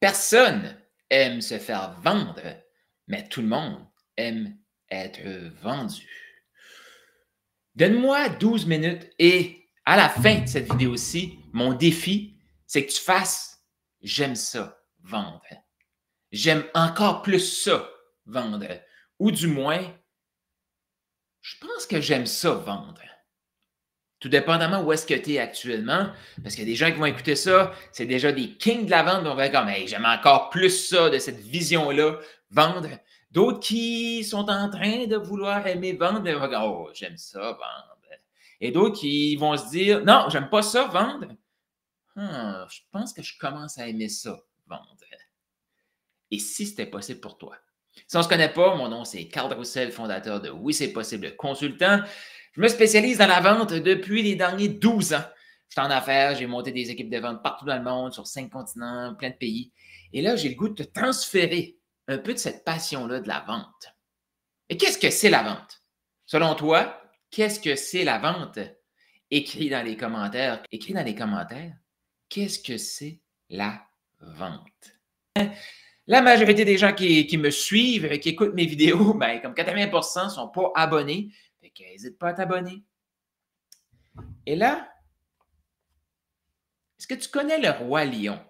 Personne aime se faire vendre, mais tout le monde aime être vendu. Donne-moi 12 minutes et à la fin de cette vidéo-ci, mon défi, c'est que tu fasses j'aime ça, vendre. J'aime encore plus ça, vendre. Ou du moins, je pense que j'aime ça, vendre. Tout dépendamment où est-ce que tu es actuellement, parce qu'il y a des gens qui vont écouter ça, c'est déjà des kings de la vente, on va être comme hey, j'aime encore plus ça, de cette vision-là, vendre. D'autres qui sont en train de vouloir aimer vendre, on va dire oh, j'aime ça, vendre. Et d'autres qui vont se dire non, j'aime pas ça, vendre. Je pense que je commence à aimer ça, vendre. Et si c'était possible pour toi? Si on ne se connaît pas, mon nom c'est Carl Roussel, fondateur de Oui, c'est possible, consultant. Je me spécialise dans la vente depuis les derniers 12 ans. Je suis en affaires, j'ai monté des équipes de vente partout dans le monde, sur 5 continents, plein de pays. Et là, j'ai le goût de te transférer un peu de cette passion-là de la vente. Et qu'est-ce que c'est la vente? Selon toi, qu'est-ce que c'est la vente? Écris dans les commentaires. Écris dans les commentaires, qu'est-ce que c'est la vente? La majorité des gens qui me suivent, qui écoutent mes vidéos, ben, comme 80% ne sont pas abonnés. Fait qu'hésite pas à t'abonner. Et là, est-ce que tu connais le roi lion?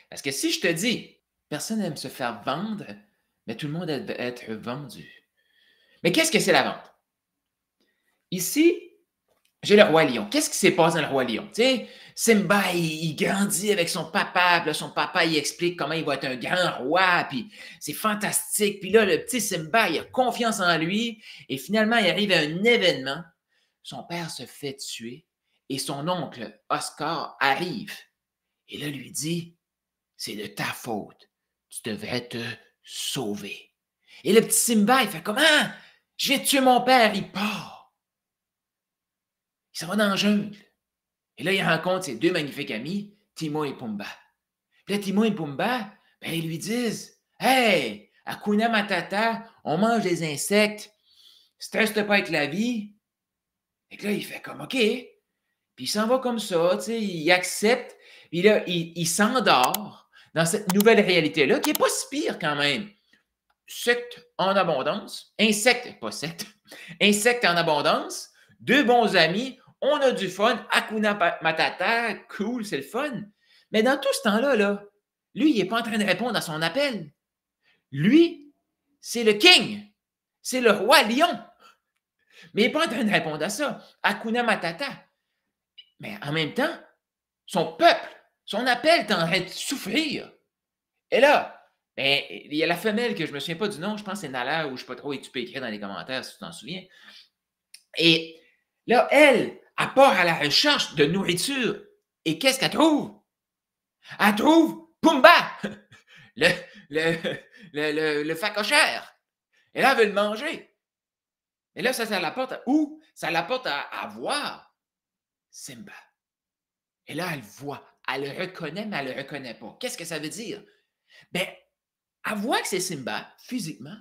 Parce que si je te dis, personne n'aime se faire vendre, mais tout le monde aime être vendu. Mais qu'est-ce que c'est la vente? Ici, j'ai le roi lion. Qu'est-ce qui s'est passé dans le roi lion? Tu sais, Simba, il grandit avec son papa. Puis là, son papa, il explique comment il va être un grand roi. Puis c'est fantastique. Puis là, le petit Simba, il a confiance en lui. Et finalement, il arrive à un événement. Son père se fait tuer. Et son oncle, Oscar, arrive. Et là, lui dit, c'est de ta faute. Tu devrais te sauver. Et le petit Simba, il fait comment? Je vais tuer mon père. Il part. Il s'en va dans la jungle. Et là, il rencontre ses deux magnifiques amis, Timon et Pumba. Puis là, Timon et Pumba, ben, ils lui disent hey, Hakuna Matata, on mange des insectes, stresse pas avec la vie. Et là, il fait comme OK. Puis il s'en va comme ça, tu sais, il accepte. Puis là, il s'endort dans cette nouvelle réalité-là, qui n'est pas si pire quand même. Secte en abondance, insectes, pas secte, insectes en abondance, deux bons amis, on a du fun, Hakuna Matata, cool, c'est le fun. Mais dans tout ce temps-là, là, lui, il n'est pas en train de répondre à son appel. Lui, c'est le king, c'est le roi lion. Mais il n'est pas en train de répondre à ça. Hakuna Matata. Mais en même temps, son peuple, son appel est en train de souffrir. Et là, ben, il y a la femelle que je ne me souviens pas du nom, je pense que c'est Nala ou je ne sais pas trop, et tu peux écrire dans les commentaires si tu t'en souviens. Et là, elle part à la recherche de nourriture. Et qu'est-ce qu'elle trouve? Elle trouve Pumba, le, le facochère. Et là, elle veut le manger. Et là, ça la porte à où? Ça la porte à voir Simba. Et là, elle voit. Elle le reconnaît, mais elle ne le reconnaît pas. Qu'est-ce que ça veut dire? Bien, elle voit que c'est Simba, physiquement.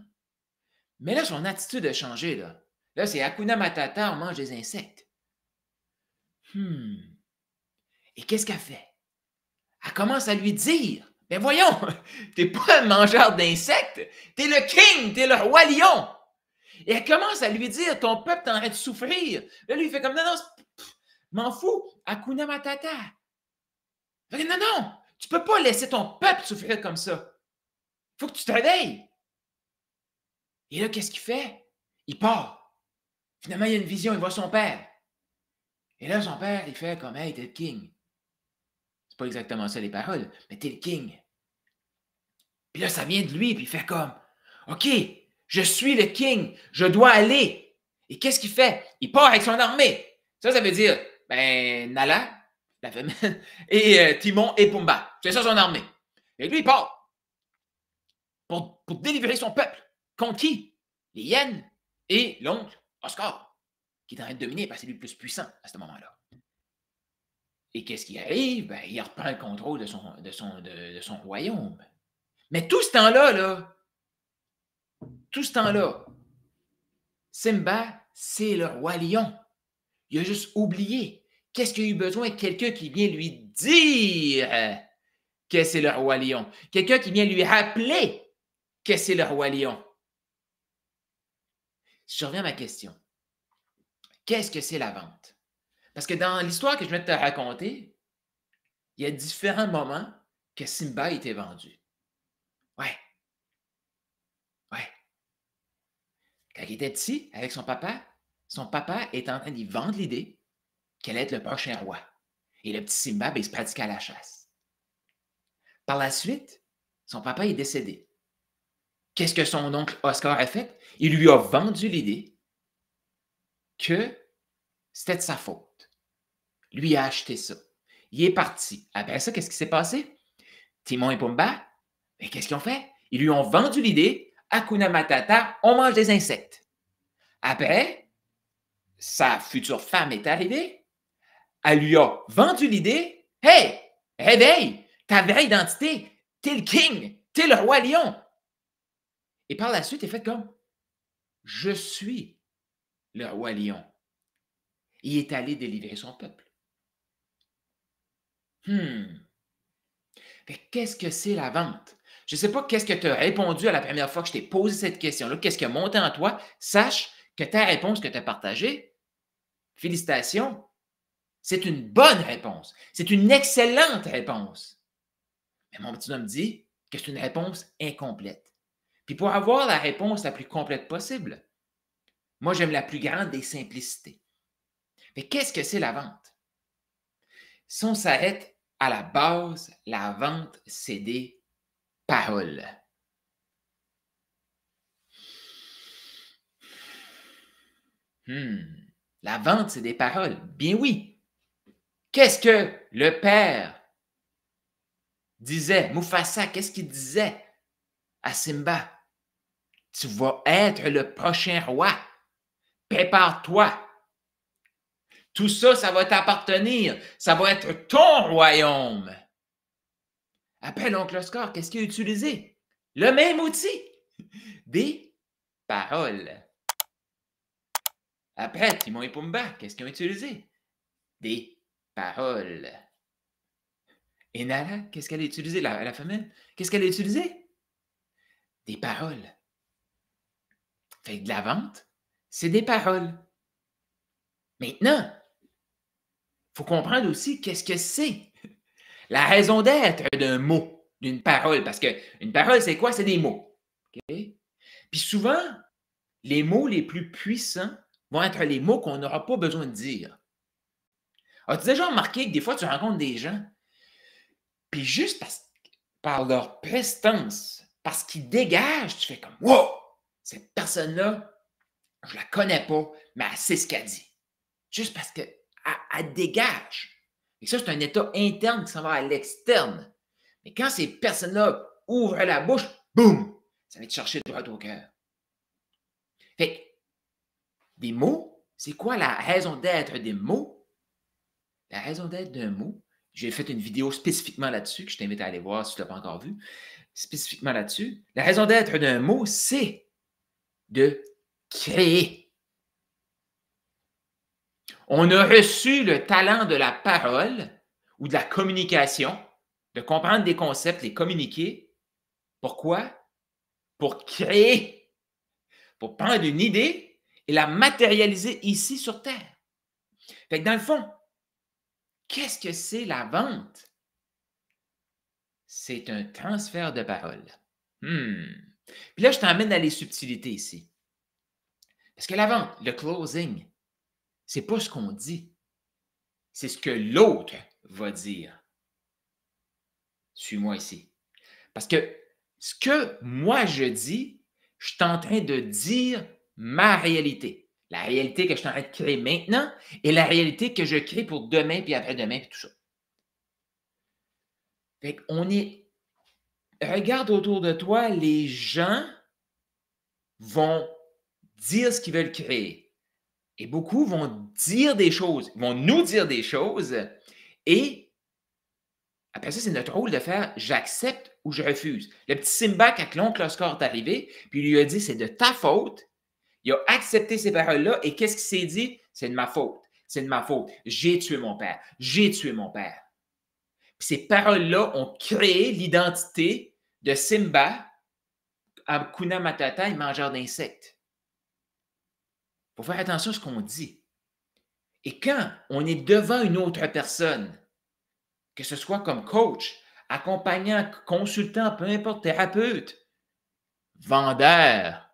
Mais là, son attitude a changé. Là c'est Hakuna Matata, on mange des insectes. Et qu'est-ce qu'elle fait? Elle commence à lui dire, mais voyons, t'es pas un mangeur d'insectes, t'es le king, t'es le roi lion. Et elle commence à lui dire, ton peuple t'arrête de souffrir. Là, lui, il fait comme, non, non, m'en fous, Hakuna Matata. Il fait, non, non, tu peux pas laisser ton peuple souffrir comme ça. Il faut que tu te réveilles. Et là, qu'est-ce qu'il fait? Il part. Finalement, il y a une vision, il voit son père. Et là, son père, il fait comme, hey, t'es le king. C'est pas exactement ça les paroles, mais t'es le king. Puis là, ça vient de lui, puis il fait comme, OK, je suis le king, je dois aller. Et qu'est-ce qu'il fait? Il part avec son armée. Ça veut dire, ben, Nala, la femelle, et Timon et Pumba. C'est ça son armée. Et lui, il part pour délivrer son peuple. Contre qui? Les hyènes et l'oncle Oscar, qui est en train de dominer parce que c'est lui le plus puissant à ce moment-là. Et qu'est-ce qui arrive? Ben, il reprend le contrôle de son royaume. Mais tout ce temps-là, Simba, c'est le roi lion. Il a juste oublié. Qu'est-ce qu'il a eu besoin de quelqu'un qui vient lui dire que c'est le roi lion. Quelqu'un qui vient lui rappeler que c'est le roi lion. Je reviens à ma question. Qu'est-ce que c'est la vente? Parce que dans l'histoire que je viens de te raconter, il y a différents moments que Simba a été vendu. Ouais, ouais. Quand il était petit, avec son papa est en train d'y vendre l'idée qu'elle allait être le prochain roi. Et le petit Simba, ben, il se pratiquait à la chasse. Par la suite, son papa est décédé. Qu'est-ce que son oncle Oscar a fait? Il lui a vendu l'idée que c'était de sa faute. Lui a acheté ça. Il est parti. Après ça, qu'est-ce qui s'est passé? Timon et Pumba, mais qu'est-ce qu'ils ont fait? Ils lui ont vendu l'idée, Hakuna Matata, on mange des insectes. Après, sa future femme est arrivée, elle lui a vendu l'idée, hey, réveille, ta vraie identité, t'es le king, t'es le roi lion. Et par la suite, il est fait comme, je suis le roi lion. Il est allé délivrer son peuple. Qu'est-ce que c'est la vente? Je ne sais pas qu'est-ce que tu as répondu à la première fois que je t'ai posé cette question-là. Qu'est-ce qui a monté en toi? Sache que ta réponse que tu as partagée, félicitations, c'est une bonne réponse. C'est une excellente réponse. Mais mon petit homme me dit que c'est une réponse incomplète. Puis pour avoir la réponse la plus complète possible, moi, j'aime la plus grande des simplicités. Mais qu'est-ce que c'est la vente? Si on s'arrête à la base, la vente, c'est des paroles. La vente, c'est des paroles. Bien oui. Qu'est-ce que le père disait? Mufasa, qu'est-ce qu'il disait à Simba? Tu vas être le prochain roi. Prépare-toi. Tout ça, ça va t'appartenir. Ça va être ton royaume. Après, l'oncle Oscar, qu'est-ce qu'il a utilisé? Le même outil. Des paroles. Après, Timon et Pumba, qu'est-ce qu'ils ont utilisé? Des paroles. Et Nala, qu'est-ce qu'elle a utilisé, la femelle? Qu'est-ce qu'elle a utilisé? Des paroles. Fait que de la vente, c'est des paroles. Maintenant, il faut comprendre aussi qu'est-ce que c'est. La raison d'être d'un mot, d'une parole. Parce qu'une parole, c'est quoi? C'est des mots. Okay? Puis souvent, les mots les plus puissants vont être les mots qu'on n'aura pas besoin de dire. As-tu déjà remarqué que des fois, tu rencontres des gens, puis juste par leur prestance, parce qu'ils dégagent, tu fais comme « Wow! Cette personne-là, je la connais pas, mais elle sait ce qu'elle dit. » Juste parce qu'elle dégage. Et ça, c'est un état interne qui s'en va à l'externe. Mais quand ces personnes-là ouvrent la bouche, boum! Ça va te chercher droit au cœur. Fait que, des mots, c'est quoi la raison d'être des mots? La raison d'être d'un mot, j'ai fait une vidéo spécifiquement là-dessus, que je t'invite à aller voir si tu ne l'as pas encore vu, spécifiquement là-dessus. La raison d'être d'un mot, c'est de créer. On a reçu le talent de la parole ou de la communication, de comprendre des concepts, les communiquer. Pourquoi? Pour créer, pour prendre une idée et la matérialiser ici sur Terre. Fait que dans le fond, qu'est-ce que c'est la vente? C'est un transfert de parole. Puis là, je t'emmène dans les subtilités ici. Parce que la vente, le closing, c'est pas ce qu'on dit. C'est ce que l'autre va dire. Suis-moi ici. Parce que ce que moi je dis, je suis en train de dire ma réalité. La réalité que je suis en train de créer maintenant et la réalité que je crée pour demain, puis après-demain, puis tout ça. Fait qu'on est... Regarde autour de toi, les gens vont dire ce qu'ils veulent créer. Et beaucoup vont dire des choses, vont nous dire des choses. Et après ça, c'est notre rôle de faire « j'accepte » ou « je refuse ». Le petit Simba, quand l'oncle Oscar est arrivé, puis il lui a dit « c'est de ta faute », il a accepté ces paroles-là et qu'est-ce qu'il s'est dit? « C'est de ma faute, c'est de ma faute, j'ai tué mon père, j'ai tué mon père ». Puis ces paroles-là ont créé l'identité de Simba, Hakuna Matata et mangeur d'insectes. Il faut faire attention à ce qu'on dit. Et quand on est devant une autre personne, que ce soit comme coach, accompagnant, consultant, peu importe, thérapeute, vendeur,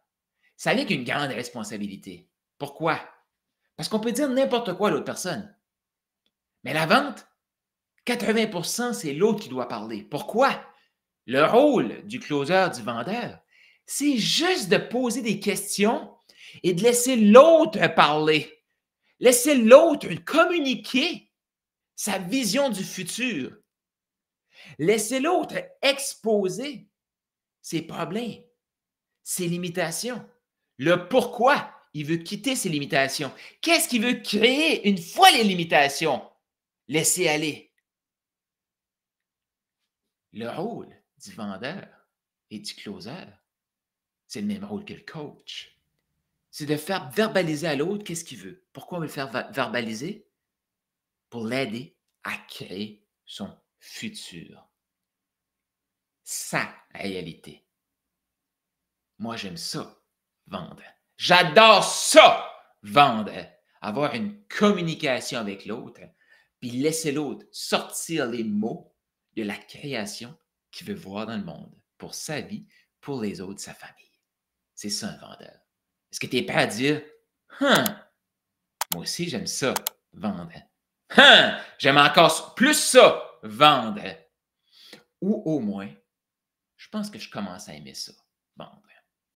ça n'est qu'une grande responsabilité. Pourquoi? Parce qu'on peut dire n'importe quoi à l'autre personne. Mais la vente, 80%, c'est l'autre qui doit parler. Pourquoi? Le rôle du closer, du vendeur, c'est juste de poser des questions et de laisser l'autre parler. Laisser l'autre communiquer sa vision du futur. Laisser l'autre exposer ses problèmes, ses limitations, le pourquoi il veut quitter ses limitations. Qu'est-ce qu'il veut créer une fois les limitations? Laisser aller. Le rôle du vendeur et du closer, c'est le même rôle que le coach. C'est de faire verbaliser à l'autre qu'est-ce qu'il veut. Pourquoi on veut le faire verbaliser? Pour l'aider à créer son futur. Sa réalité. Moi, j'aime ça, vendre. J'adore ça, vendre. Avoir une communication avec l'autre, puis laisser l'autre sortir les mots de la création qu'il veut voir dans le monde, pour sa vie, pour les autres, sa famille. C'est ça, un vendeur. Est-ce que tu es prêt à dire, moi aussi, j'aime ça, vendre. J'aime encore plus ça, vendre. Ou au moins, je pense que je commence à aimer ça, vendre.